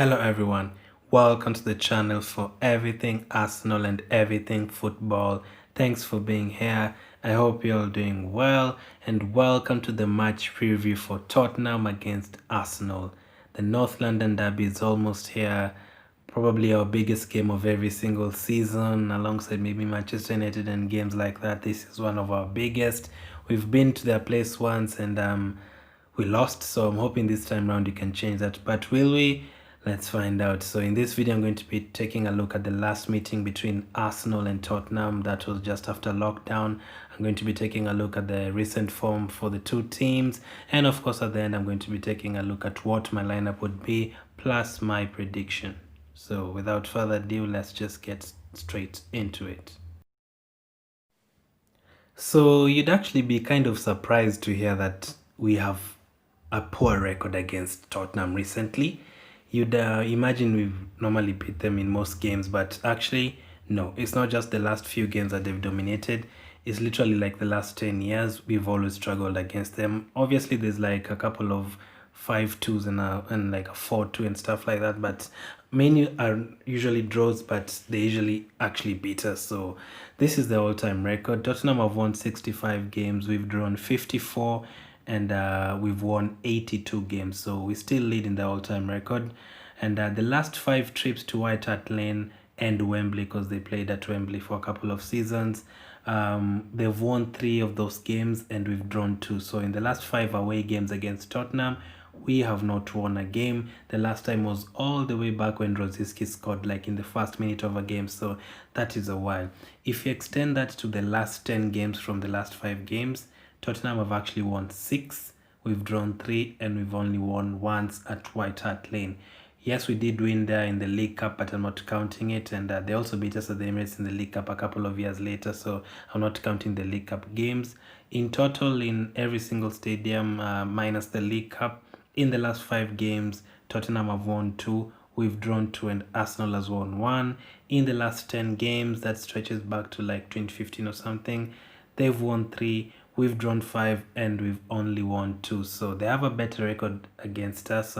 Hello everyone, welcome to the channel for everything Arsenal and everything football. Thanks for being here. I hope you're all doing well and welcome to the match preview for Tottenham against Arsenal. The North London derby is almost here, probably our biggest game of every single season alongside maybe Manchester United and games like that. This is one of our biggest. We've been to their place once and we lost, so I'm hoping this time around you can change that. But will we? Let's find out. So in this video I'm going to be taking a look at the last meeting between Arsenal and Tottenham that was just after lockdown. I'm going to be taking a look at the recent form for the two teams, and of course at the end I'm going to be taking a look at what my lineup would be plus my prediction. So without further ado, let's just get straight into it. So you'd actually be kind of surprised to hear that we have a poor record against Tottenham recently. You'd imagine we've normally beat them in most games, but actually, no. It's not just the last few games that they've dominated. It's literally like the last 10 years, we've always struggled against them. Obviously, there's like a couple of 5-2s and like a 4-2 and stuff like that, but many are usually draws, but they usually actually beat us. So this is the all-time record. Tottenham have won 65 games, we've drawn 54, and we've won 82 games, so we still lead in the all-time record. And the last 5 trips to White Hart Lane and Wembley, because they played at Wembley for a couple of seasons, they've won 3 of those games and we've drawn 2. So in the last 5 away games against Tottenham, we have not won a game. The last time was all the way back when Rosiski scored like in the first minute of a game, so that is a while. If you extend that to the last 10 games from the last 5 games, Tottenham have actually won 6, we've drawn 3, and we've only won once at White Hart Lane. Yes, we did win there in the League Cup, but I'm not counting it, and they also beat us at the Emirates in the League Cup a couple of years later, so I'm not counting the League Cup games. In total, in every single stadium, minus the League Cup, in the last 5 games, Tottenham have won 2, we've drawn 2, and Arsenal has won 1. In the last 10 games, that stretches back to like 2015 or something, they've won 3, we've drawn 5, and we've only won 2. So they have a better record against us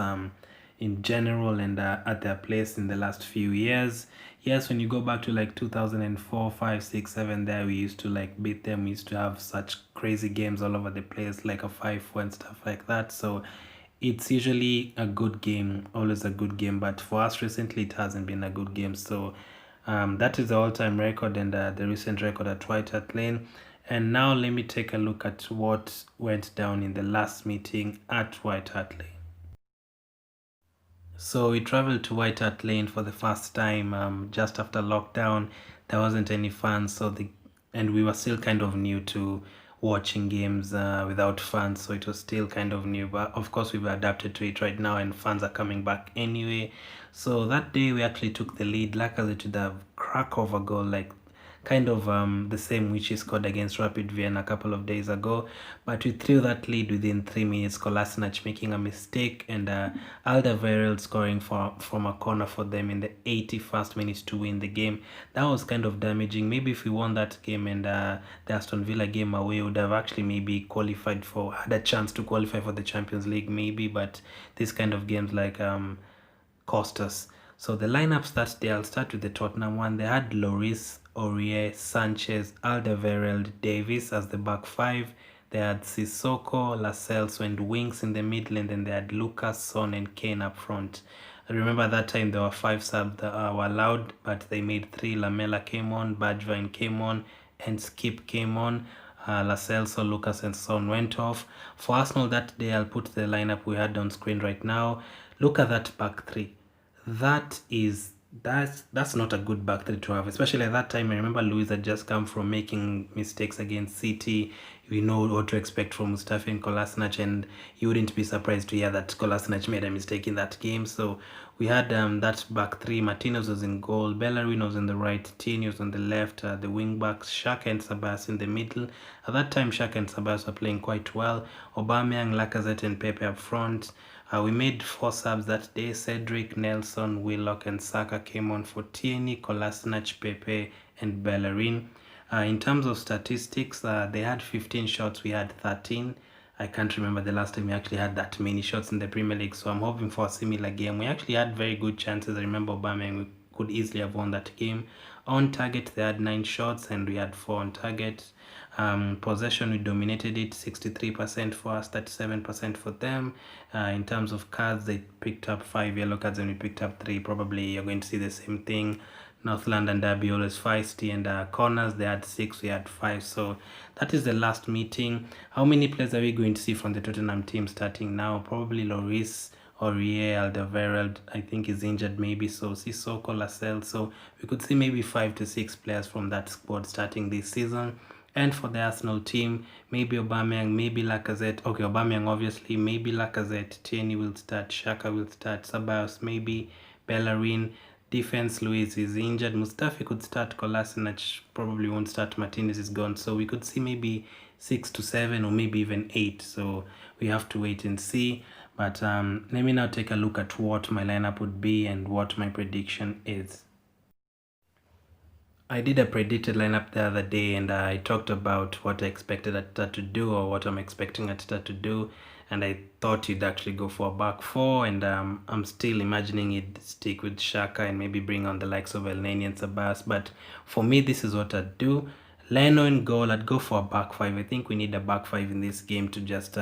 in general and at their place in the last few years. Yes, when you go back to like 2004, 5, 6, 7, there we used to like beat them. We used to have such crazy games all over the place, like a 5-4 and stuff like that. So it's usually a good game, always a good game. But for us recently, it hasn't been a good game. So that is the all-time record and the recent record at White Hart Lane. And now let me take a look at what went down in the last meeting at White Hart Lane. So we traveled to White Hart Lane for the first time just after lockdown. There wasn't any fans, and we were still kind of new to watching games without fans, so it was still kind of new. But of course, we've adapted to it right now, and fans are coming back anyway. So that day we actually took the lead. Lacazette to the crack of a goal, like kind of the same which he scored against Rapid Vienna a couple of days ago, but we threw that lead within 3 minutes. Kolasinac making a mistake and Alderweireld scoring from a corner for them in the 81st minute to win the game. That was kind of damaging. Maybe if we won that game and the Aston Villa game away, we would have actually maybe had a chance to qualify for the Champions League maybe, but these kind of games like cost us. So the lineups that day, I'll start with the Tottenham one. They had Lloris, Aurier, Sanchez, Alderweireld, Davis as the back 5. They had Sissoko, Lascelles and wings in the middle, and then they had Lucas, Son and Kane up front. I remember that time there were 5 subs that were allowed, but they made 3. Lamela came on, Bergwijn came on, and Skip came on. Lascelles, so Lucas and Son went off. For Arsenal that day, I'll put the lineup we had on screen right now. Look at that back 3. That's not a good back three to have, especially at that time. I remember Luis had just come from making mistakes against City. We know what to expect from Mustafi and Kolasinac, and you wouldn't be surprised to hear that Kolasinac made a mistake in that game. So we had that back 3. Martinez was in goal, Bellerin was on the right, Tini was on the left, the wing backs, Xhaka and Sabas in the middle. At that time, Xhaka and Sabas were playing quite well. Aubameyang, Lacazette and Pepe up front. We made 4 subs that day. Cedric, Nelson, Willock and Saka came on for Tierney, Kolasinac, Pepe and Bellerin. In terms of statistics, they had 15 shots, we had 13. I can't remember the last time we actually had that many shots in the Premier League, so I'm hoping for a similar game. We actually had very good chances. I remember Aubameyang, we could easily have won that game. On target, they had 9 shots and we had 4 on target. Possession, we dominated it, 63% for us, 37% for them. In terms of cards, they picked up 5 yellow cards and we picked up 3. Probably you're going to see the same thing. North London derby always feisty, and corners they had 6, we had 5. So that is the last meeting. How many players are we going to see from the Tottenham team starting now? Probably Lloris, Aurier, Alderweireld, I think is injured maybe, so Sissoko, Lascelles. So we could see maybe 5 to 6 players from that squad starting this season. And for the Arsenal team, maybe Aubameyang, maybe Lacazette. Okay, Aubameyang obviously, maybe Lacazette, Tierney will start, Xhaka will start, Ceballos maybe, Bellerin. Defense, Luis is injured. Mustafi could start. Kolasinac probably won't start. Martinez is gone. So we could see maybe 6 to 7 or maybe even 8. So we have to wait and see. But let me now take a look at what my lineup would be and what my prediction is. I did a predicted lineup the other day and I talked about what I expected Ateta to do or what I'm expecting Ateta to do, and I thought he'd actually go for a back 4, and I'm still imagining he'd stick with Xhaka and maybe bring on the likes of Elena and Ceballos. But for me, this is what I'd do. Leno in goal, I'd go for a back 5. I think we need a back 5 in this game to just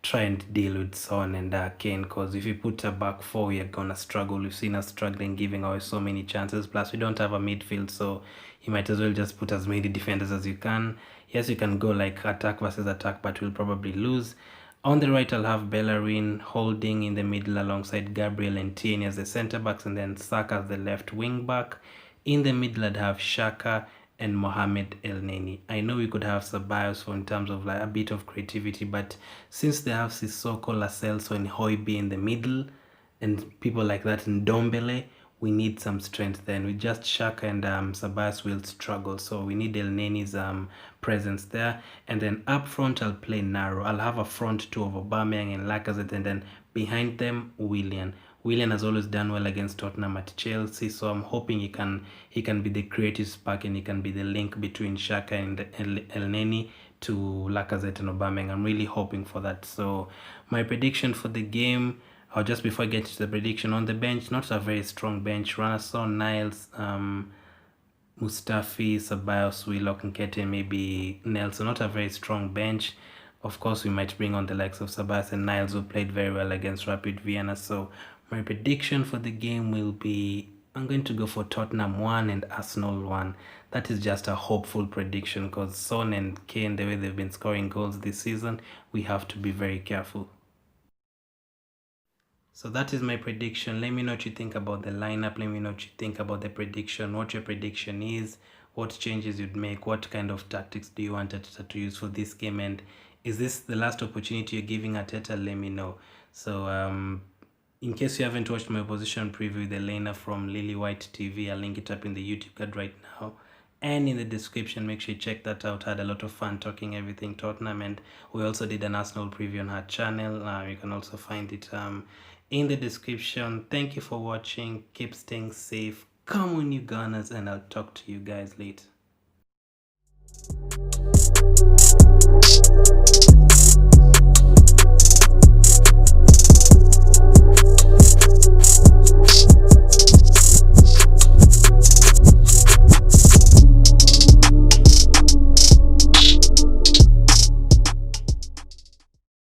try and deal with Son and Kane, because if you put a back 4, we are gonna struggle. We've seen us struggling, giving away so many chances. Plus, we don't have a midfield, so you might as well just put as many defenders as you can. Yes, you can go like attack versus attack, but we'll probably lose. On the right, I'll have Bellerin holding in the middle alongside Gabriel and Tierney as the centre backs, and then Saka as the left wing back. In the middle, I'd have Xhaka and Mohamed Elneny. I know we could have Ceballos for in terms of like a bit of creativity, but since they have Sissoko, Lascelles and Højbjerg in the middle and people like that in Dombele, we need some strength then. With just Xhaka and Ceballos will struggle, so we need Elneny's presence there. And then up front, I'll play narrow. I'll have a front 2 of Aubameyang and Lacazette, and then behind them, Willian. Willian has always done well against Tottenham at Chelsea, so I'm hoping he can be the creative spark and he can be the link between Xhaka and Elneny to Lacazette and Aubameyang. I'm really hoping for that. So my prediction for the game, or just before I get to the prediction, on the bench, not a very strong bench. Ranason, Niles, Mustafi, Ceballos, Willock, and Nketiah, maybe Nelson. Not a very strong bench. Of course, we might bring on the likes of Ceballos and Niles, who played very well against Rapid Vienna. So my prediction for the game will be, I'm going to go for Tottenham 1 and Arsenal 1. That is just a hopeful prediction because Son and Kane, the way they've been scoring goals this season, we have to be very careful. So that is my prediction. Let me know what you think about the lineup. Let me know what you think about the prediction, what your prediction is, what changes you'd make, what kind of tactics do you want Ateta to use for this game, and is this the last opportunity you're giving Ateta? Let me know. So in case you haven't watched my opposition preview with Elena from Lily White TV, I'll link it up in the YouTube card right now and in the description. Make sure you check that out. I had a lot of fun talking everything Tottenham, and we also did an Arsenal preview on her channel. You can also find it in the description. Thank you for watching. Keep staying safe. Come on, you Gunners, and I'll talk to you guys later.